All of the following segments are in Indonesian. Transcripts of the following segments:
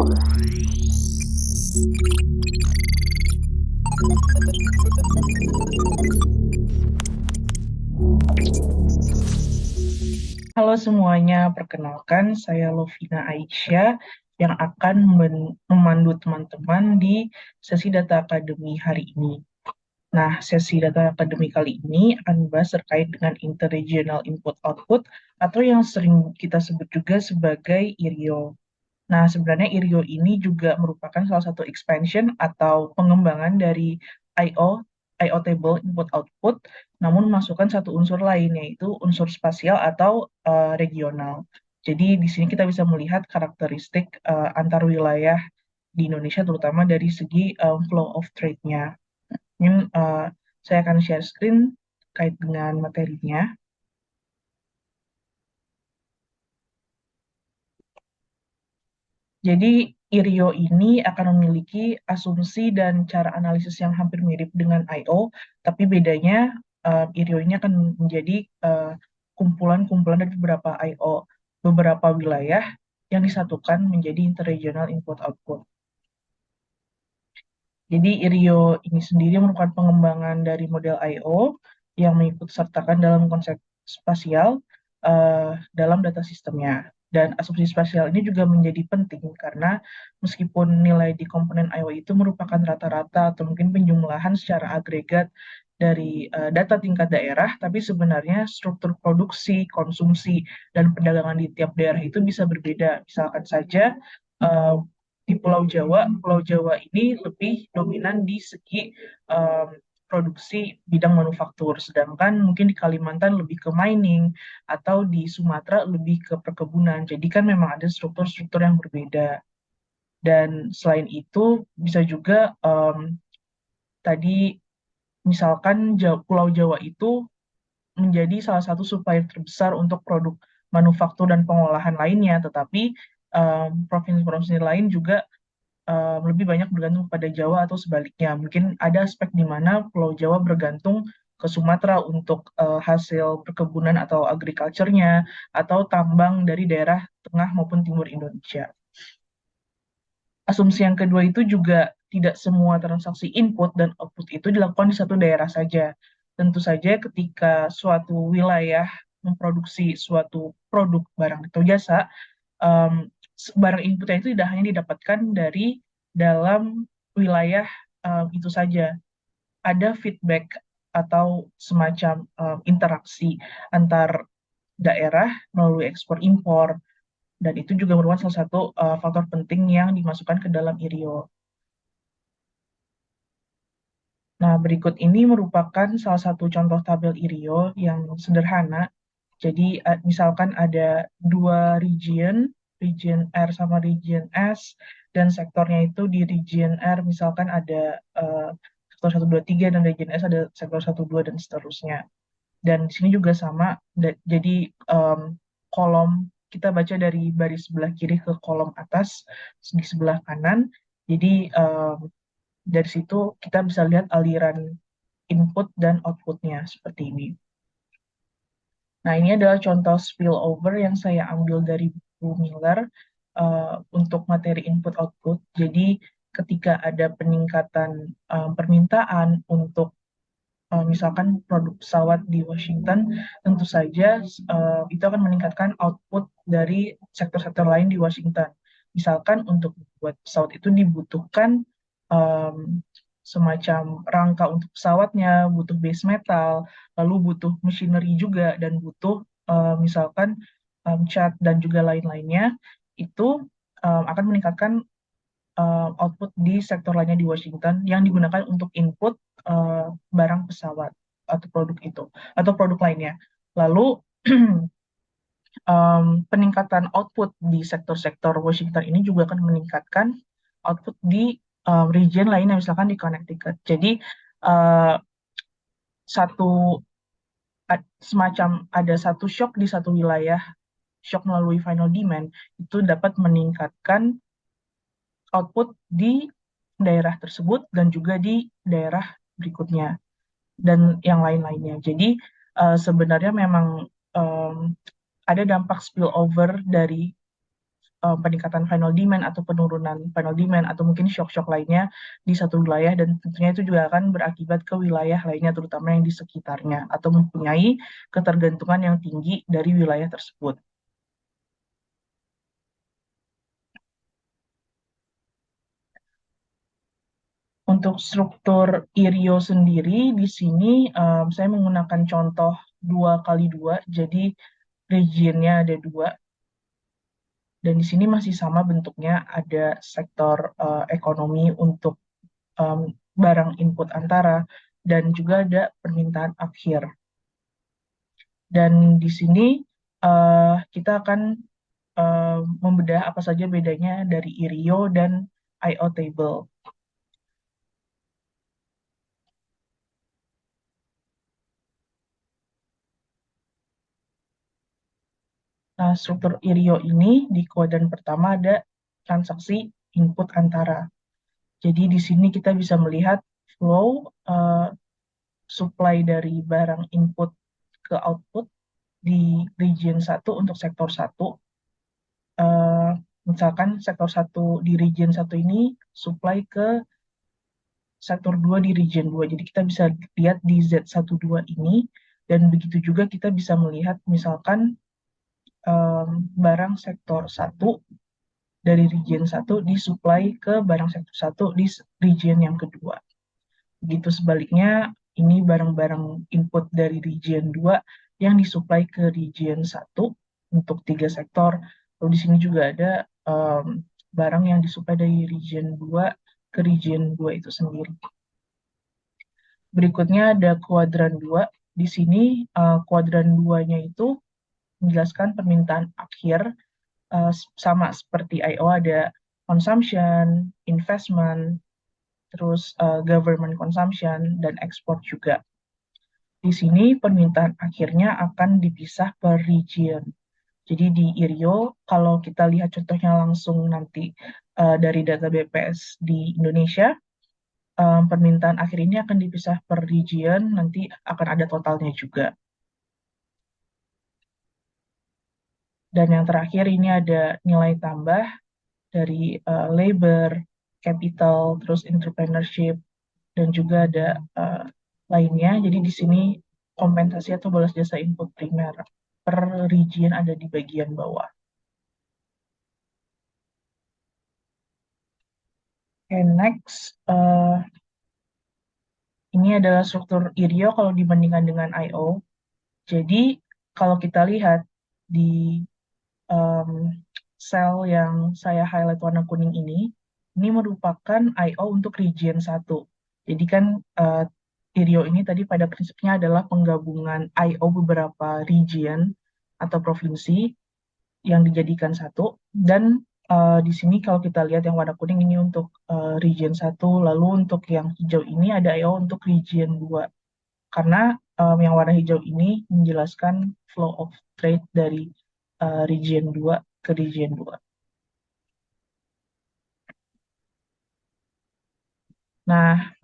Halo semuanya, perkenalkan saya Lovina Aisyah yang akan memandu teman-teman di sesi Data Academy hari ini. Nah, sesi Data Academy kali ini akan membahas terkait dengan Interregional Input-Output atau yang sering kita sebut juga sebagai IRIO. Nah, sebenarnya IRIO ini juga merupakan salah satu expansion atau pengembangan dari I/O, I/O table input output, namun memasukkan satu unsur lain yaitu unsur spasial atau regional. Jadi di sini kita bisa melihat karakteristik antar wilayah di Indonesia terutama dari segi flow of trade-nya. Ini saya akan share screen terkait dengan materinya. Jadi IRIO ini akan memiliki asumsi dan cara analisis yang hampir mirip dengan I/O, tapi bedanya IRIO ini akan menjadi kumpulan-kumpulan dari beberapa I/O, beberapa wilayah yang disatukan menjadi interregional input-output. Jadi IRIO ini sendiri merupakan pengembangan dari model I/O yang mengikut sertakan dalam konsep spasial dalam data sistemnya. Dan asumsi spasial ini juga menjadi penting karena meskipun nilai di komponen I/O itu merupakan rata-rata atau mungkin penjumlahan secara agregat dari data tingkat daerah, tapi sebenarnya struktur produksi, konsumsi, dan perdagangan di tiap daerah itu bisa berbeda. Misalkan saja uh, di Pulau Jawa ini lebih dominan di segi um, produksi bidang manufaktur, sedangkan mungkin di Kalimantan lebih ke mining, atau di Sumatera lebih ke perkebunan. Jadi kan memang ada struktur-struktur yang berbeda. Dan selain itu bisa juga tadi misalkan Pulau Jawa itu menjadi salah satu supplier terbesar untuk produk manufaktur dan pengolahan lainnya, tetapi provinsi-provinsi lain juga lebih banyak bergantung pada Jawa atau sebaliknya. Mungkin ada aspek di mana Pulau Jawa bergantung ke Sumatera untuk hasil perkebunan atau agriculture-nya, atau tambang dari daerah tengah maupun timur Indonesia. Asumsi yang kedua itu juga tidak semua transaksi input dan output itu dilakukan di satu daerah saja. Tentu saja ketika suatu wilayah memproduksi suatu produk, barang, atau jasa, um, barang inputnya itu tidak hanya didapatkan dari dalam wilayah itu saja. Ada feedback atau semacam interaksi antar daerah melalui ekspor impor, dan itu juga merupakan salah satu faktor penting yang dimasukkan ke dalam IRIO. Nah, berikut ini merupakan salah satu contoh tabel IRIO yang sederhana. Jadi, misalkan ada dua region, region R sama region S, dan sektornya itu di region R, misalkan ada sektor 1, 2, 3, dan region S ada sektor 1, 2, dan seterusnya. Dan di sini juga sama, jadi kolom, kita baca dari baris sebelah kiri ke kolom atas, di sebelah kanan. Jadi, dari situ kita bisa lihat aliran input dan outputnya seperti ini. Nah, ini adalah contoh spillover yang saya ambil dari buku Miller untuk materi input-output. Jadi, ketika ada peningkatan permintaan untuk misalkan produk pesawat di Washington, tentu saja itu akan meningkatkan output dari sektor-sektor lain di Washington. Misalkan untuk membuat pesawat itu dibutuhkan um, semacam rangka untuk pesawatnya, butuh base metal, lalu butuh machinery juga, dan butuh misalkan cat dan juga lain-lainnya, itu akan meningkatkan output di sektor lainnya di Washington yang digunakan untuk input barang pesawat atau produk itu, atau produk lainnya. Lalu peningkatan output di sektor-sektor Washington ini juga akan meningkatkan output di region lainnya, misalkan di Connecticut. Jadi uh, satu semacam ada satu shock di satu wilayah, shock melalui final demand, itu dapat meningkatkan output di daerah tersebut dan juga di daerah berikutnya dan yang lain-lainnya. Jadi sebenarnya memang um, ada dampak spillover dari peningkatan final demand atau penurunan final demand atau mungkin shock-shock lainnya di satu wilayah, dan tentunya itu juga akan berakibat ke wilayah lainnya terutama yang di sekitarnya atau mempunyai ketergantungan yang tinggi dari wilayah tersebut. Untuk struktur IRIO sendiri di sini saya menggunakan contoh 2x2, jadi regionnya ada dua, dan di sini masih sama bentuknya, ada sektor ekonomi untuk um, barang input antara, dan juga ada permintaan akhir. Dan di sini kita akan membedah apa saja bedanya dari IRIO dan IO table. Nah, struktur IRIO ini di kuadran pertama ada transaksi input antara. Jadi di sini kita bisa melihat flow supply dari barang input ke output di region 1 untuk sektor 1. Misalkan sektor 1 di region 1 ini supply ke sektor 2 di region 2. Jadi kita bisa lihat di Z12 ini, dan begitu juga kita bisa melihat misalkan barang sektor 1 dari region 1 disuplai ke barang sektor 1 di region yang kedua. Begitu sebaliknya, ini barang-barang input dari region 2 yang disuplai ke region 1 untuk 3 sektor. Lalu di sini juga ada barang yang disuplai dari region 2 ke region 2 itu sendiri. Berikutnya ada kuadran 2. Di sini kuadran 2-nya itu menjelaskan permintaan akhir, sama seperti I/O, ada consumption, investment, terus government consumption, dan ekspor juga. Di sini permintaan akhirnya akan dipisah per region. Jadi di IRIO, kalau kita lihat contohnya langsung nanti dari data BPS di Indonesia, permintaan akhir ini akan dipisah per region, nanti akan ada totalnya juga. Dan yang terakhir ini ada nilai tambah dari labor, capital, terus entrepreneurship, dan juga ada lainnya. Jadi di sini kompensasi atau balas jasa input primer per region ada di bagian bawah. Okay, next, ini adalah struktur IRIO kalau dibandingkan dengan I/O. Jadi kalau kita lihat di um, sel yang saya highlight warna kuning ini merupakan I/O untuk region 1. Jadi kan IRIO ini tadi pada prinsipnya adalah penggabungan I/O beberapa region atau provinsi yang dijadikan satu, dan di sini kalau kita lihat yang warna kuning ini untuk region 1, lalu untuk yang hijau ini ada I/O untuk region 2. Karena yang warna hijau ini menjelaskan flow of trade dari region 2 ke region 2. Nah,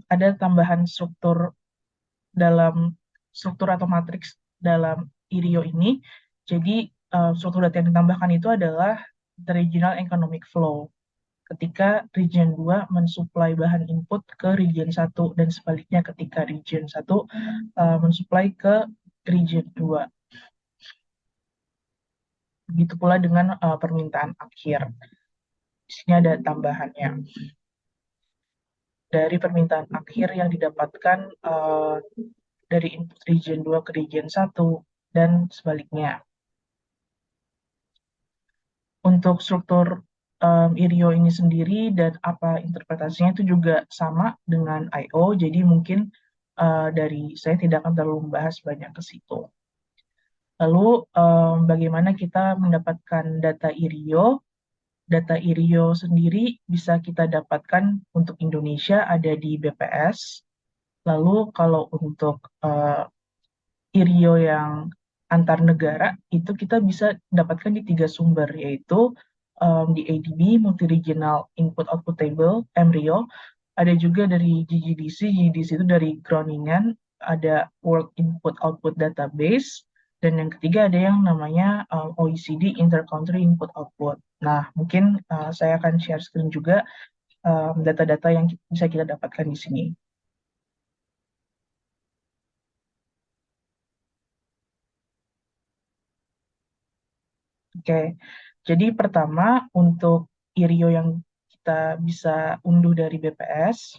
ada tambahan struktur dalam struktur atau matriks dalam IRIO ini. Jadi, struktur data yang ditambahkan itu adalah the regional economic flow. Ketika region 2 mensuplai bahan input ke region 1 dan sebaliknya ketika region 1 mensuplai ke region 2. Begitu pula dengan permintaan akhir. Di sini ada tambahannya. Dari permintaan akhir yang didapatkan dari input region 2 ke region 1 dan sebaliknya. Untuk struktur IRIO ini sendiri dan apa interpretasinya itu juga sama dengan I/O, jadi mungkin dari saya tidak akan terlalu membahas banyak ke situ. Lalu bagaimana kita mendapatkan data IRIO? Data IRIO sendiri bisa kita dapatkan untuk Indonesia ada di BPS. Lalu kalau untuk IRIO yang antar negara itu kita bisa dapatkan di 3 sumber, yaitu di ADB, Multi Regional Input Output Table, MRIO, ada juga dari GGDC itu dari Groningen, ada World Input Output Database, Dan yang ketiga ada yang namanya OECD Intercountry Input Output. Nah, mungkin saya akan share screen juga data-data yang bisa kita dapatkan di sini. Oke, jadi pertama untuk IRIO yang kita bisa unduh dari BPS,